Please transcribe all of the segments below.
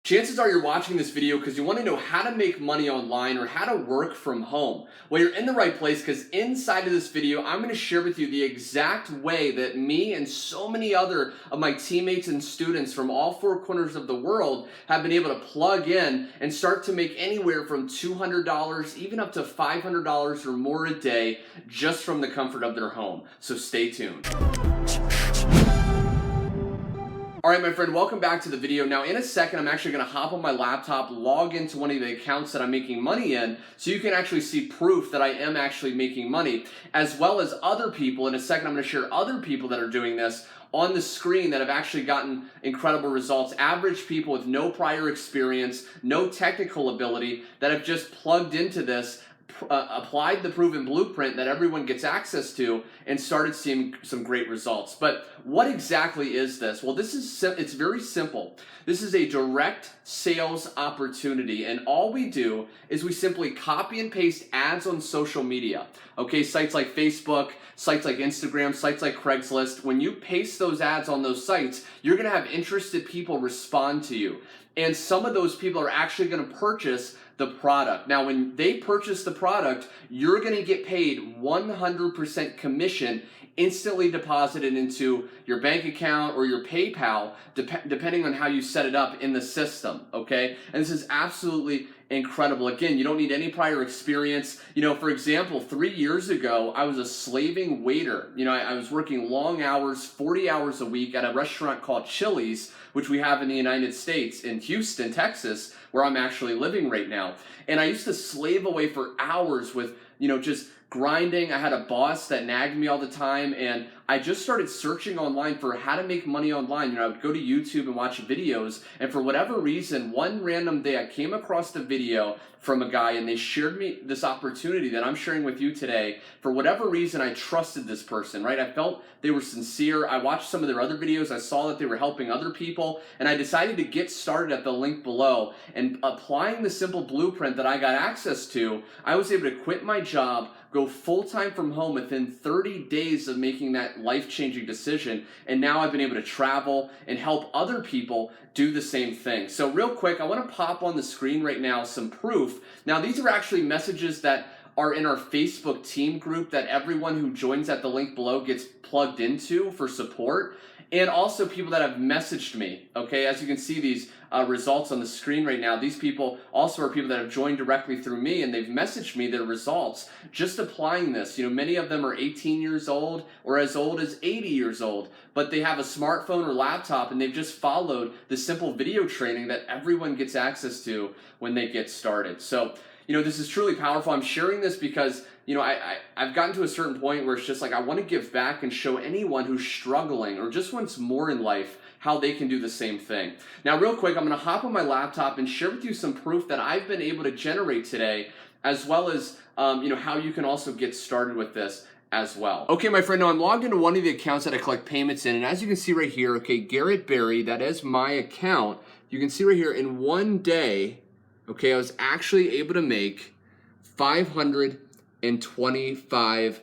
Chances are you're watching this video because you want to know how to make money online or how to work from home. Well, you're in the right place because inside of this video, I'm going to share with you the exact way that me and so many other of my teammates and students from all four corners of the world have been able to plug in and start to make anywhere from $200, even up to $500 or more a day just from the comfort of their home. So stay tuned. All right, my friend, welcome back to the video. Now, in a second, I'm actually going to hop on my laptop, log into one of the accounts that I'm making money in, so you can actually see proof that I am actually making money, as well as other people. In a second, I'm going to share other people that are doing this on the screen that have actually gotten incredible results. Average people with no prior experience, no technical ability, that have just plugged into this, applied the proven blueprint that everyone gets access to, and started seeing some great results. But what exactly is this? Well, it's very simple. This is a direct sales opportunity, and all we do is we simply copy and paste ads on social media. Okay, sites like Facebook, sites like Instagram, sites like Craigslist. When you paste those ads on those sites, you're going to have interested people respond to you. And some of those people are actually going to purchase the product. Now, when they purchase the product, you're going to get paid 100% commission instantly deposited into your bank account or your PayPal, depending on how you set it up in the system, okay? And this is absolutely incredible. Again, you don't need any prior experience. You know, for example, 3 years ago, I was a slaving waiter. You know, I was working long hours, 40 hours a week at a restaurant called Chili's, which we have in the United States, in Houston, Texas, where I'm actually living right now. And I used to slave away for hours with, you know, just grinding. I had a boss that nagged me all the time, and I just started searching online for how to make money online. You know, I would go to YouTube and watch videos, and for whatever reason, one random day I came across the video from a guy, and they shared me this opportunity that I'm sharing with you today. For whatever reason, I trusted this person, right? I felt they were sincere. I watched some of their other videos. I saw that they were helping other people, and I decided to get started at the link below. And applying the simple blueprint that I got access to, I was able to quit my job, go full-time from home within 30 days of making that life-changing decision. And now I've been able to travel and help other people do the same thing. So real quick, I want to pop on the screen right now some proof. Now, these are actually messages that are in our Facebook team group that everyone who joins at the link below gets plugged into for support. And also people that have messaged me, okay? As you can see these results on the screen right now, these people also are people that have joined directly through me, and they've messaged me their results just applying this. You know, many of them are 18 years old or as old as 80 years old, but they have a smartphone or laptop, and they've just followed the simple video training that everyone gets access to when they get started. So, you know, this is truly powerful. I'm sharing this because, you know, I've gotten to a certain point where it's just like I want to give back and show anyone who's struggling or just wants more in life how they can do the same thing. Now, real quick, I'm going to hop on my laptop and share with you some proof that I've been able to generate today, as well as, you know, how you can also get started with this as well. Okay, my friend, now I'm logged into one of the accounts that I collect payments in, and as you can see right here, okay, Garrett Berry, that is my account. You can see right here in one day, okay, I was actually able to make $525,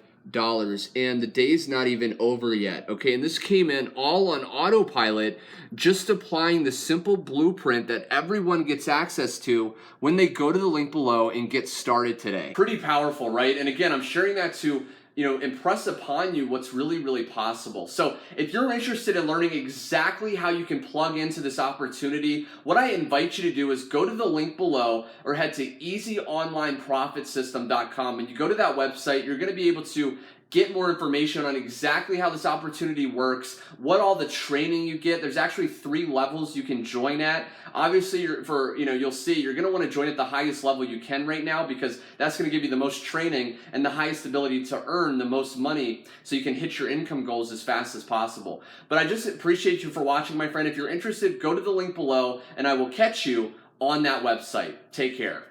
and the day's not even over yet, okay? And this came in all on autopilot, just applying the simple blueprint that everyone gets access to when they go to the link below and get started today. Pretty powerful, right? And again, I'm sharing that to, you know, impress upon you what's really, really possible. So if you're interested in learning exactly how you can plug into this opportunity, what I invite you to do is go to the link below or head to easyonlineprofitsystem.com. When you go to that website, you're going to be able to get more information on exactly how this opportunity works, what all the training you get. There's actually 3 levels you can join at. Obviously, you'll see you're going to want to join at the highest level you can right now, because that's going to give you the most training and the highest ability to earn the most money so you can hit your income goals as fast as possible. But I just appreciate you for watching, my friend. If you're interested, go to the link below and I will catch you on that website. Take care.